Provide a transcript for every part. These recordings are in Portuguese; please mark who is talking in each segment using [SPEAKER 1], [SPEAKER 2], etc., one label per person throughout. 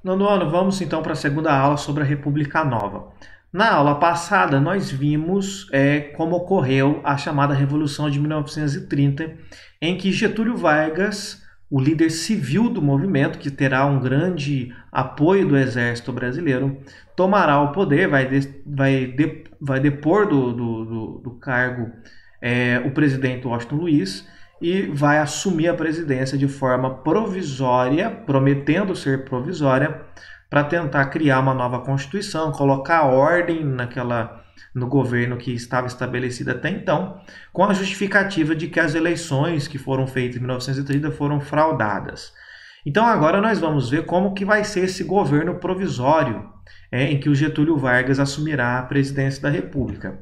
[SPEAKER 1] Nono ano, vamos então para a segunda aula sobre a República Nova. Na aula passada, nós vimos como ocorreu a chamada Revolução de 1930, em que Getúlio Vargas, o líder civil do movimento, que terá um grande apoio do exército brasileiro, tomará o poder, vai depor do cargo o presidente Washington Luiz e vai assumir a presidência de forma provisória, prometendo ser provisória, para tentar criar uma nova constituição, colocar ordem no governo que estava estabelecido até então, com a justificativa de que as eleições que foram feitas em 1930 foram fraudadas. Então agora nós vamos ver como que vai ser esse governo provisório, em que o Getúlio Vargas assumirá a presidência da República.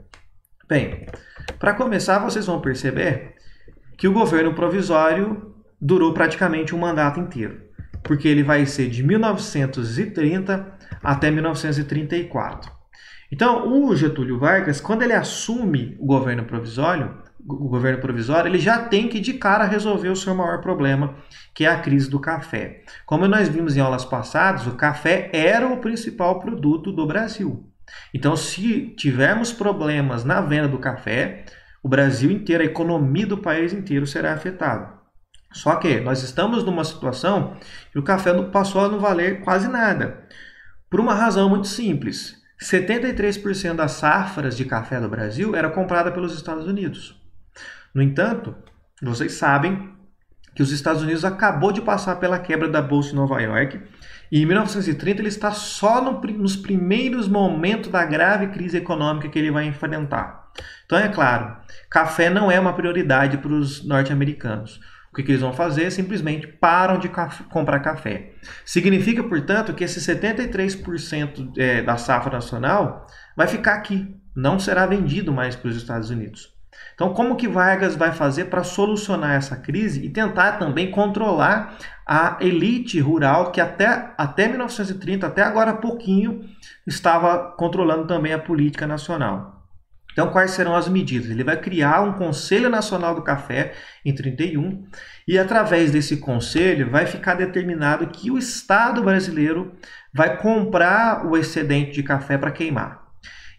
[SPEAKER 1] Bem, para começar, vocês vão perceber que o governo provisório durou praticamente um mandato inteiro, porque ele vai ser de 1930 até 1934. Então, o Getúlio Vargas, quando ele assume o governo provisório, ele já tem que de cara resolver o seu maior problema, que é a crise do café. Como nós vimos em aulas passadas, o café era o principal produto do Brasil. Então, se tivermos problemas na venda do café, o Brasil inteiro, a economia do país inteiro será afetada. Só que nós estamos numa situação que o café passou a não valer quase nada. Por uma razão muito simples. 73% das safras de café do Brasil era comprada pelos Estados Unidos. No entanto, vocês sabem que os Estados Unidos acabou de passar pela quebra da Bolsa de Nova York e em 1930 ele está só nos primeiros momentos da grave crise econômica que ele vai enfrentar. Então é claro, café não é uma prioridade para os norte-americanos. O que eles vão fazer? Simplesmente param de comprar café. Significa, portanto, que esse 73% da safra nacional vai ficar aqui, não será vendido mais para os Estados Unidos. Então, como que Vargas vai fazer para solucionar essa crise e tentar também controlar a elite rural que até 1930, até agora há pouquinho, estava controlando também a política nacional? Então, quais serão as medidas? Ele vai criar um Conselho Nacional do Café em 31 e, através desse conselho, vai ficar determinado que o Estado brasileiro vai comprar o excedente de café para queimar.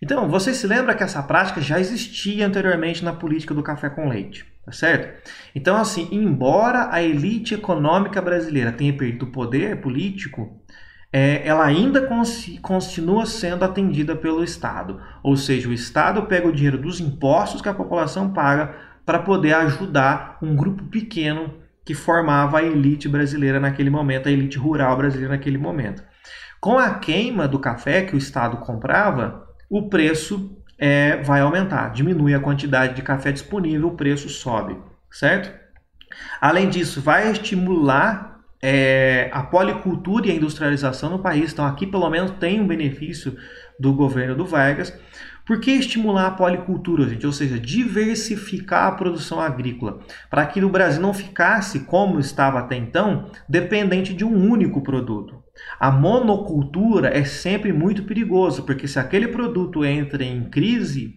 [SPEAKER 1] Então, você se lembra que essa prática já existia anteriormente na política do café com leite, tá certo? Então, assim, embora a elite econômica brasileira tenha perdido o poder político, ela ainda continua sendo atendida pelo Estado. Ou seja, o Estado pega o dinheiro dos impostos que a população paga para poder ajudar um grupo pequeno que formava a elite brasileira naquele momento, a elite rural brasileira naquele momento. Com a queima do café que o Estado comprava, o preço vai aumentar, diminui a quantidade de café disponível, o preço sobe, certo? Além disso, vai estimular a policultura e a industrialização no país. Então aqui pelo menos tem um benefício do governo do Vargas. Por que estimular a policultura, gente? Ou seja, diversificar a produção agrícola, para que o Brasil não ficasse, como estava até então, dependente de um único produto. A monocultura é sempre muito perigoso, porque se aquele produto entra em crise,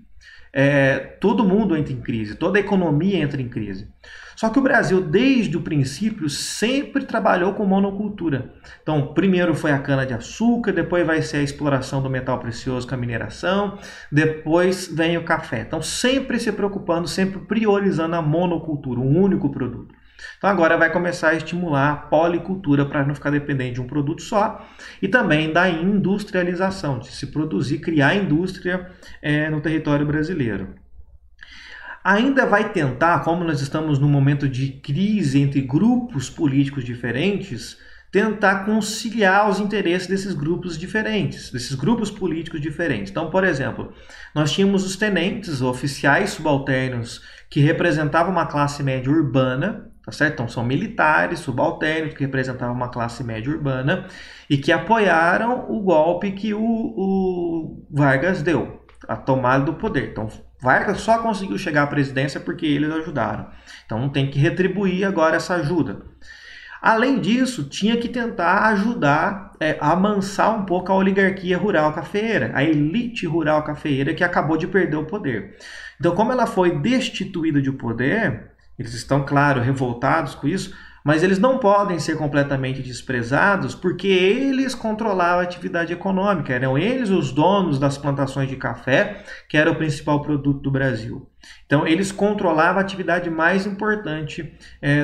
[SPEAKER 1] todo mundo entra em crise, toda a economia entra em crise. Só que o Brasil, desde o princípio, sempre trabalhou com monocultura. Então, primeiro foi a cana-de-açúcar, depois vai ser a exploração do metal precioso com a mineração, depois vem o café. Então, sempre se preocupando, sempre priorizando a monocultura, um único produto. Então, agora vai começar a estimular a policultura para não ficar dependente de um produto só e também da industrialização, de se produzir, criar indústria no território brasileiro. Ainda vai tentar, como nós estamos num momento de crise entre grupos políticos diferentes, tentar conciliar os interesses desses grupos diferentes, desses grupos políticos diferentes. Então, por exemplo, nós tínhamos os tenentes, oficiais subalternos, que representavam uma classe média urbana, tá certo? Então, são militares subalternos que representavam uma classe média urbana e que apoiaram o golpe que o Vargas deu, a tomada do poder. Então, Vargas só conseguiu chegar à presidência porque eles ajudaram. Então tem que retribuir agora essa ajuda. Além disso, tinha que tentar ajudar a amansar um pouco a oligarquia rural cafeeira, a elite rural cafeeira que acabou de perder o poder. Então, como ela foi destituída de poder, eles estão, claro, revoltados com isso, mas eles não podem ser completamente desprezados porque eles controlavam a atividade econômica, eram eles os donos das plantações de café, que era o principal produto do Brasil. Então, eles controlavam a atividade mais importante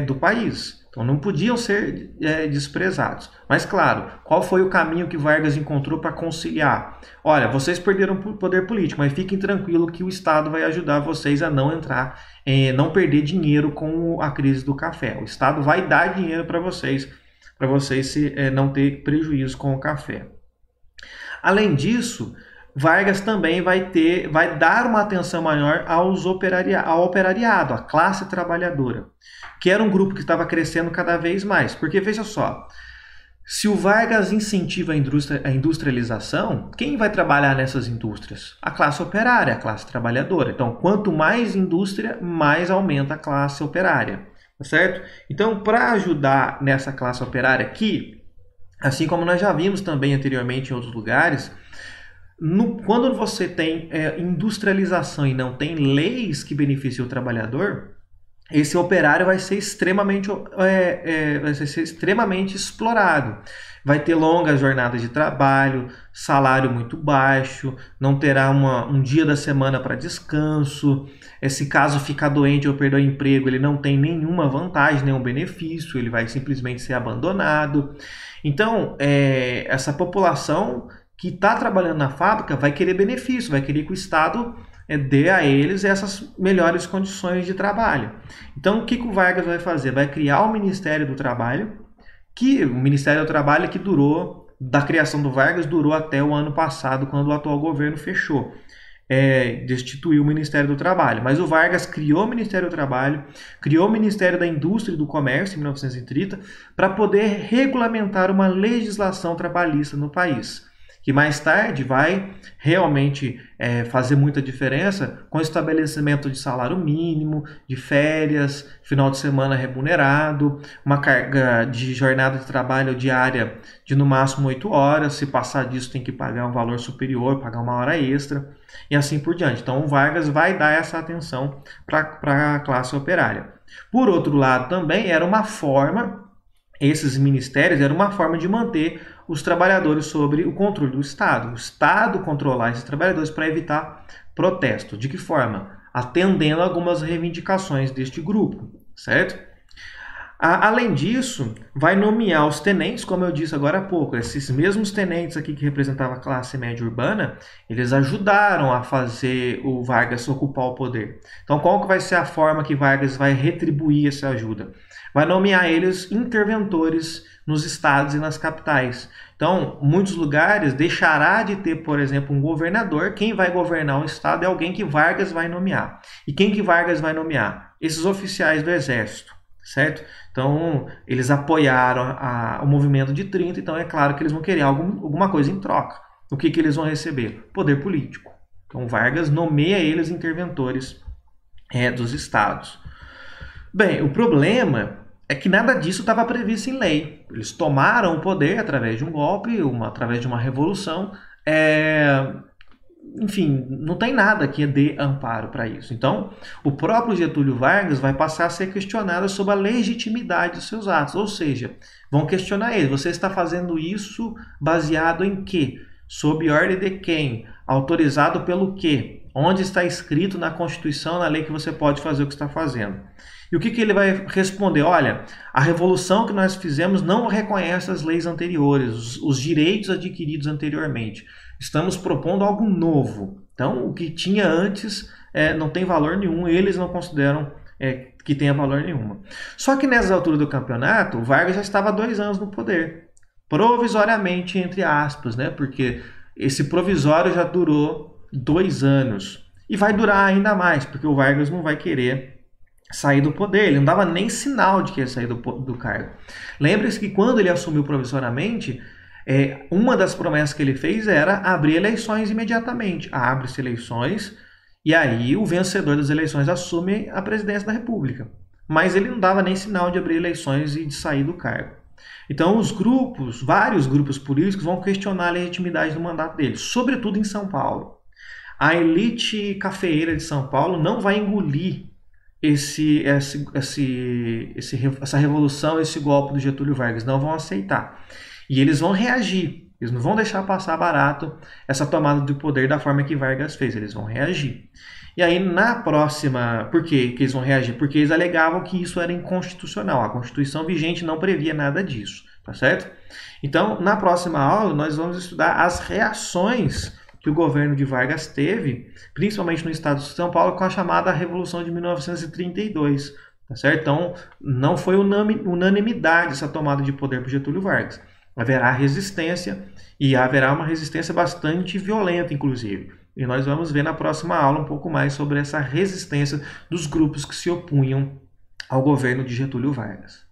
[SPEAKER 1] do país. Então, não podiam ser desprezados. Mas, claro, qual foi o caminho que Vargas encontrou para conciliar? Olha, vocês perderam o poder político, mas fiquem tranquilos que o Estado vai ajudar vocês a não entrar, não perder dinheiro com a crise do café. O Estado vai dar dinheiro para vocês não ter prejuízo com o café. Além disso, Vargas também vai dar uma atenção maior ao operariado, à classe trabalhadora, que era um grupo que estava crescendo cada vez mais. Porque, veja só, se o Vargas incentiva a industrialização, quem vai trabalhar nessas indústrias? A classe operária, a classe trabalhadora. Então, quanto mais indústria, mais aumenta a classe operária, certo? Então, para ajudar nessa classe operária aqui, assim como nós já vimos também anteriormente em outros lugares, quando você tem industrialização e não tem leis que beneficiem o trabalhador, esse operário vai ser extremamente explorado. Vai ter longas jornadas de trabalho, salário muito baixo, não terá um dia da semana para descanso. Se caso ficar doente ou perder o emprego, ele não tem nenhuma vantagem, nenhum benefício, ele vai simplesmente ser abandonado. Então, essa população que está trabalhando na fábrica vai querer benefício, vai querer que o Estado dê a eles essas melhores condições de trabalho. Então, o que o Vargas vai fazer? Vai criar o Ministério do Trabalho, que durou, da criação do Vargas, durou até o ano passado, quando o atual governo fechou, destituiu o Ministério do Trabalho. Mas o Vargas criou o Ministério do Trabalho, criou o Ministério da Indústria e do Comércio, em 1930, para poder regulamentar uma legislação trabalhista no país, que mais tarde vai realmente fazer muita diferença com o estabelecimento de salário mínimo, de férias, final de semana remunerado, uma carga de jornada de trabalho diária de no máximo 8 horas, se passar disso tem que pagar um valor superior, pagar uma hora extra, e assim por diante. Então o Vargas vai dar essa atenção para a classe operária. Por outro lado, também esses ministérios eram uma forma de manter os trabalhadores sob o controle do Estado. O Estado controlar esses trabalhadores para evitar protesto. De que forma? Atendendo algumas reivindicações deste grupo, certo? Além disso, vai nomear os tenentes, como eu disse agora há pouco. Esses mesmos tenentes aqui que representavam a classe média urbana, eles ajudaram a fazer o Vargas ocupar o poder. Então, qual que vai ser a forma que Vargas vai retribuir essa ajuda? Vai nomear eles interventores nos estados e nas capitais. Então, muitos lugares deixará de ter, por exemplo, um governador. Quem vai governar o estado é alguém que Vargas vai nomear. E quem que Vargas vai nomear? Esses oficiais do exército, certo? Então, eles apoiaram o movimento de 30, então é claro que eles vão querer alguma coisa em troca. O que eles vão receber? Poder político. Então, Vargas nomeia eles interventores dos estados. Bem, o problema é que nada disso estava previsto em lei. Eles tomaram o poder através de um golpe, através de uma revolução. Enfim, não tem nada que dê amparo para isso. Então, o próprio Getúlio Vargas vai passar a ser questionado sobre a legitimidade dos seus atos. Ou seja, vão questionar ele. Você está fazendo isso baseado em quê? Sob ordem de quem? Autorizado pelo quê? Onde está escrito na Constituição, na lei, que você pode fazer o que está fazendo? E o que ele vai responder? Olha, a revolução que nós fizemos não reconhece as leis anteriores, os direitos adquiridos anteriormente. Estamos propondo algo novo. Então, o que tinha antes não tem valor nenhum, eles não consideram que tenha valor nenhum. Só que nessas alturas do campeonato, o Vargas já estava há 2 anos no poder. Provisoriamente, entre aspas, né? Porque esse provisório já durou 2 anos. E vai durar ainda mais, porque o Vargas não vai querer sair do poder, ele não dava nem sinal de que ia sair do cargo. Lembre-se que quando ele assumiu provisoriamente, uma das promessas que ele fez era abrir eleições imediatamente. Abre-se eleições e aí o vencedor das eleições assume a presidência da República. Mas ele não dava nem sinal de abrir eleições e de sair do cargo. Então vários grupos políticos vão questionar a legitimidade do mandato dele, sobretudo em São Paulo. A elite cafeeira de São Paulo não vai engolir essa revolução, esse golpe do Getúlio Vargas, não vão aceitar. E eles vão reagir. Eles não vão deixar passar barato essa tomada de poder da forma que Vargas fez. Eles vão reagir. E aí, na próxima. Por que eles vão reagir? Porque eles alegavam que isso era inconstitucional. A Constituição vigente não previa nada disso. Tá certo? Então, na próxima aula, nós vamos estudar as reações que o governo de Vargas teve, principalmente no estado de São Paulo, com a chamada Revolução de 1932. Tá certo? Então, não foi unanimidade essa tomada de poder por Getúlio Vargas. Haverá resistência e haverá uma resistência bastante violenta, inclusive. E nós vamos ver na próxima aula um pouco mais sobre essa resistência dos grupos que se opunham ao governo de Getúlio Vargas.